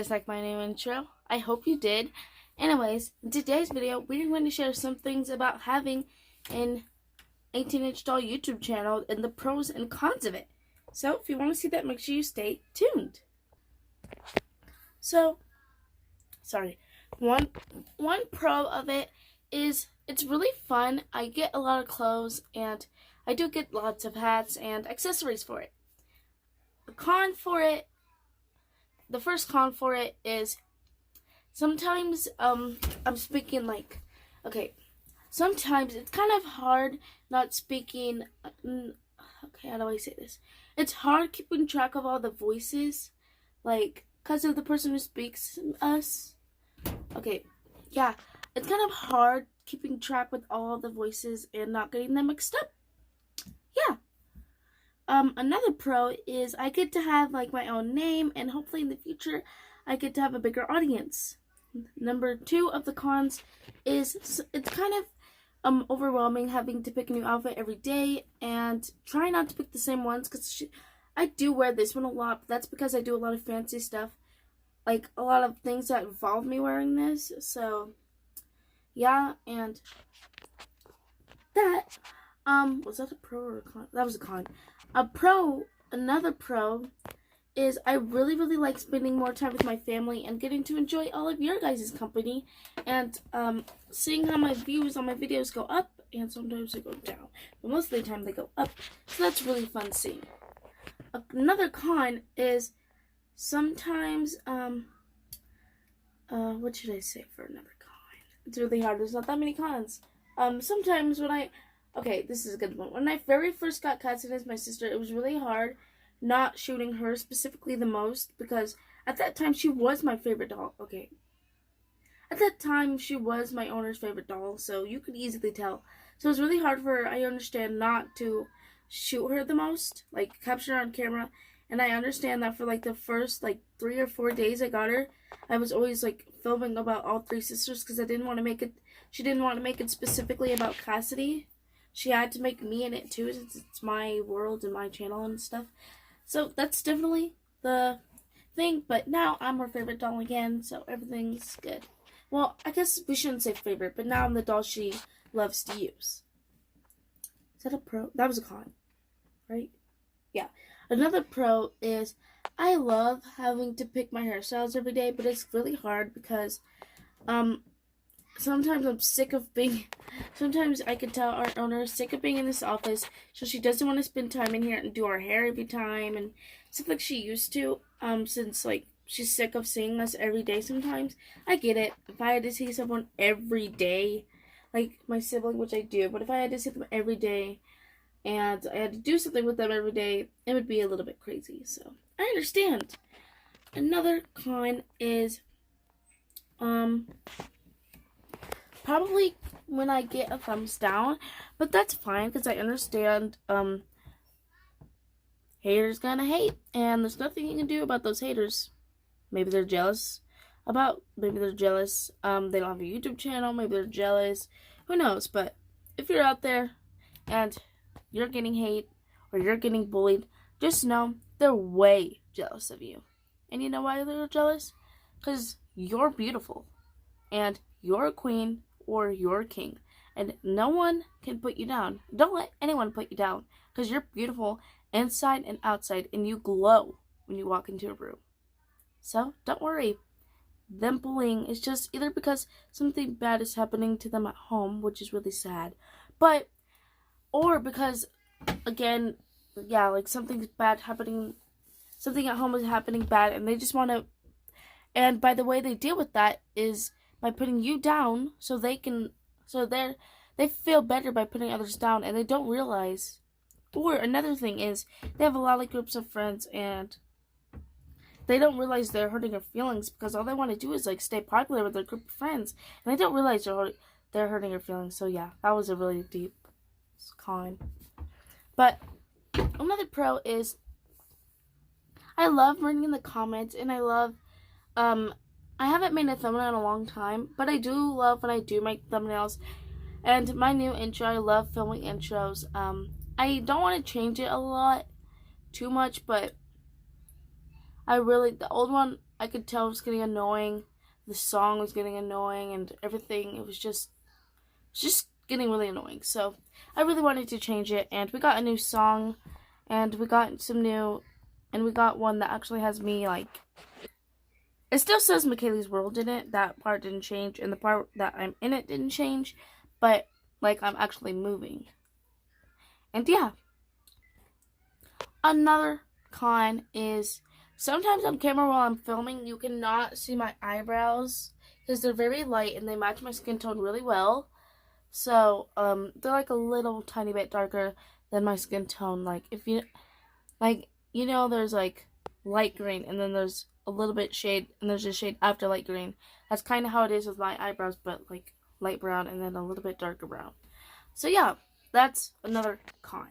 guys like my new intro? I hope you did. Anyways, in today's video, we're going to share some things about having an 18-inch tall YouTube channel and the pros and cons of it. So, if you want to see that, make sure you stay tuned. So, one pro of it is it's really fun. I get a lot of clothes, and I do get lots of hats and accessories for it. The first con for it is sometimes I'm speaking sometimes it's kind of hard not speaking. Okay, how do I say this? It's hard keeping track of all the voices, because of the person who speaks us. Okay, yeah, it's kind of hard keeping track with all the voices and not getting them mixed up. Yeah. Another pro is I get to have my own name, and hopefully in the future I get to have a bigger audience. Number 2 of the cons is it's kind of overwhelming having to pick a new outfit every day, and try not to pick the same ones because I do wear this one a lot, but that's because I do a lot of fancy stuff, like a lot of things that involve me wearing this. So yeah, and that was that a pro or a con? That was a con. Another pro is I really like spending more time with my family and getting to enjoy all of your guys' company, and seeing how my views on my videos go up, and sometimes they go down, but most of the time they go up, so that's really fun seeing. Another con is sometimes what should I say for another con? It's really hard. There's not that many cons. Sometimes okay, this is a good one. When I very first got casted as my sister, it was really hard not shooting her specifically the most, because at that time she was my favorite doll. Okay. At that time she was my owner's favorite doll, so you could easily tell. So it was really hard for her, I understand, not to shoot her the most, capture her on camera. And I understand that for the first 3 or 4 days I got her, I was always filming about all 3 sisters, because I didn't want to make it, she didn't want to make it specifically about Cassidy. She had to make me in it too, since it's my world and my channel and stuff. So that's definitely the thing. But now I'm her favorite doll again, so everything's good. Well, I guess we shouldn't say favorite, but now I'm the doll she loves to use. Is that a pro? That was a con, right? Yeah. Another pro is I love having to pick my hairstyles every day, but it's really hard because sometimes I'm sick of being, sometimes I can tell our owner is sick of being in this office, so she doesn't want to spend time in here and do our hair every time and stuff like she used to, since she's sick of seeing us every day sometimes. I get it. If I had to see someone every day, like my sibling, which I do, but if I had to see them every day and I had to do something with them every day, it would be a little bit crazy, so I understand. Another con is, probably when I get a thumbs down, but that's fine because I understand haters gonna hate, and there's nothing you can do about those haters. Maybe they're jealous, they don't have a YouTube channel, maybe they're jealous, who knows. But if you're out there and you're getting hate or you're getting bullied, just know they're way jealous of you. And you know why they're jealous? Because you're beautiful and you're a queen or you're a king, and no one can put you down. Don't let anyone put you down, because you're beautiful inside and outside, and you glow when you walk into a room. So don't worry. Them bullying is just either because something bad is happening to them at home, which is really sad, or because, again, yeah, something's bad happening, something at home is happening bad, and they just want to, and by the way they deal with that is by putting you down, so they feel better by putting others down, and they don't realize. Or another thing is they have a lot of groups of friends, and they don't realize they're hurting their feelings, because all they want to do is stay popular with their group of friends, and they don't realize they're hurting their feelings. So yeah, that was a really deep con. But another pro is I love reading the comments, and I love I haven't made a thumbnail in a long time, but I do love when I do make thumbnails. And my new intro, I love filming intros. I don't want to change it a lot, too much, but the old one, I could tell it was getting annoying. The song was getting annoying and everything. It was just getting really annoying. So I really wanted to change it, and we got a new song, and we got one that actually has me, like, it still says McKaylee's World in it. That part didn't change, and the part that I'm in it didn't change, but, like, I'm actually moving. And yeah. Another con is sometimes on camera while I'm filming, you cannot see my eyebrows because they're very light and they match my skin tone really well. So, they're like a little tiny bit darker than my skin tone. Like, if you, like, you know, there's like light green and then there's a little bit shade and there's a shade after light green. That's kind of how it is with my eyebrows, but like light brown and then a little bit darker brown. So yeah, that's another con.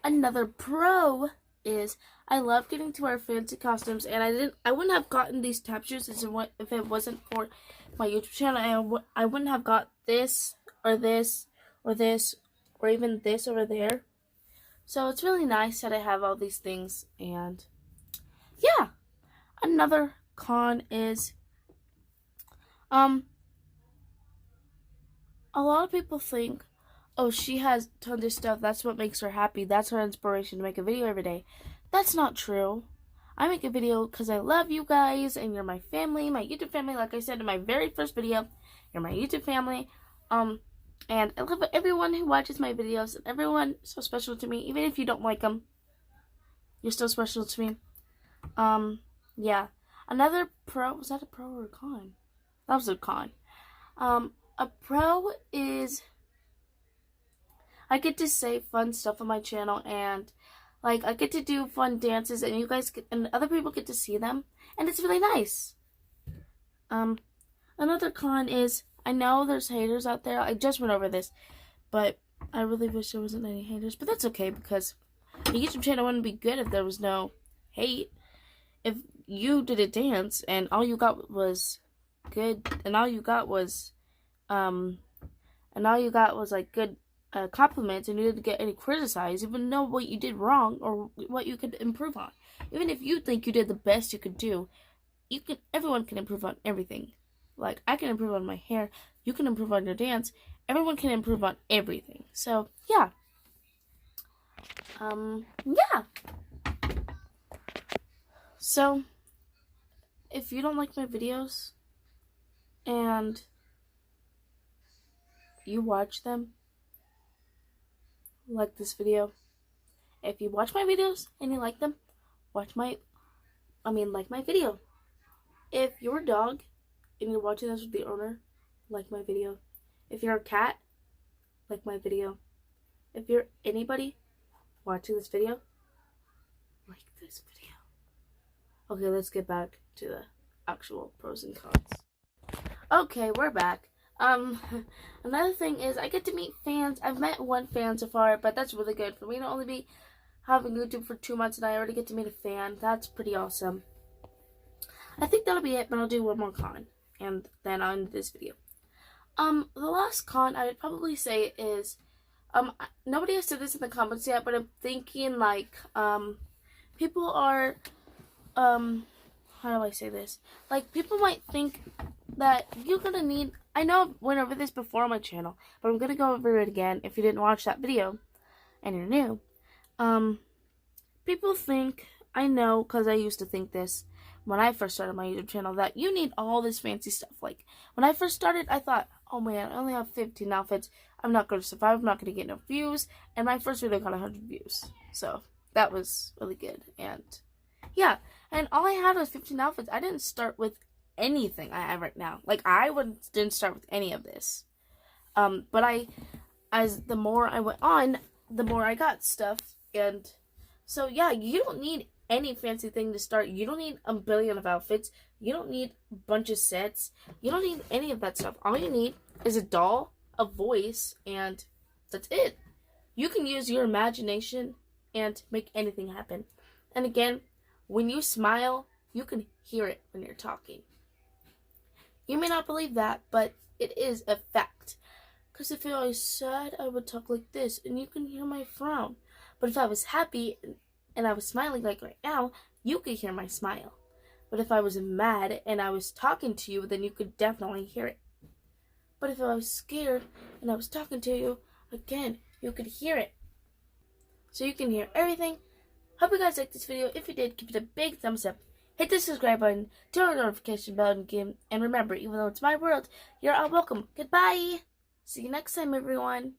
Another pro is I love getting to wear fancy costumes, and I wouldn't have gotten these tap shoes if it wasn't for my YouTube channel. I wouldn't have got this or this or this or even this over there. So it's really nice that I have all these things. And yeah, another con is a lot of people think, oh, she has tons of stuff, that's what makes her happy, that's her inspiration to make a video every day. That's not true. I make a video because I love you guys, and you're my family, my YouTube family. Like I said in my very first video, you're my YouTube family. And I love everyone who watches my videos, and everyone so special to me. Even if you don't like them, you're still special to me. Yeah. Another pro, was that a pro or a con? That was a con. A pro is I get to say fun stuff on my channel, and like I get to do fun dances, and you guys and other people get to see them, and it's really nice. Another con is I know there's haters out there. I just went over this, but I really wish there wasn't any haters, but that's okay because a YouTube channel wouldn't be good if there was no hate. If you did a dance and all you got was good, and all you got was like good compliments, and you didn't get any criticized, even know what you did wrong or what you could improve on. Even if you think you did the best you could do, everyone can improve on everything. Like, I can improve on my hair, you can improve on your dance, everyone can improve on everything. So, yeah. Yeah. So, if you don't like my videos, and you watch them, like this video. If you watch my videos and you like them, like my video. If you're a dog and you're watching this with the owner, like my video. If you're a cat, like my video. If you're anybody watching this video, like this video. Okay, let's get back to the actual pros and cons. Okay, we're back. Another thing is I get to meet fans. I've met one fan so far, but that's really good for me to only be having YouTube for 2 months and I already get to meet a fan. That's pretty awesome. I think that'll be it, but I'll do one more con, and then I'll end this video. The last con I would probably say is, nobody has said this in the comments yet, but I'm thinking, like, people are, how do I say this? Like, people might think that you're gonna need, I know I went over this before on my channel, but I'm gonna go over it again if you didn't watch that video and you're new. People think, I know, because I used to think this when I first started my YouTube channel, that you need all this fancy stuff. Like, when I first started, I thought, oh man, I only have 15 outfits, I'm not going to survive, I'm not going to get no views, and my first video got 100 views, so that was really good. And yeah, and all I had was 15 outfits. I didn't start with anything I have right now. Like, didn't start with any of this. But as the more I went on, the more I got stuff. And so yeah, you don't need any fancy thing to start. You don't need a billion of outfits. You don't need a bunch of sets. You don't need any of that stuff. All you need is a doll, a voice, and that's it. You can use your imagination and make anything happen. And again, when you smile, you can hear it when you're talking. You may not believe that, but it is a fact. Because if I was sad, I would talk like this, and you can hear my frown. But if I was happy and I was smiling like right now, you could hear my smile. But if I was mad and I was talking to you, then you could definitely hear it. But if I was scared and I was talking to you, again, you could hear it. So you can hear everything. Hope you guys liked this video. If you did, give it a big thumbs up. Hit the subscribe button, turn on the notification bell, and remember, even though it's my world, you're all welcome. Goodbye! See you next time, everyone.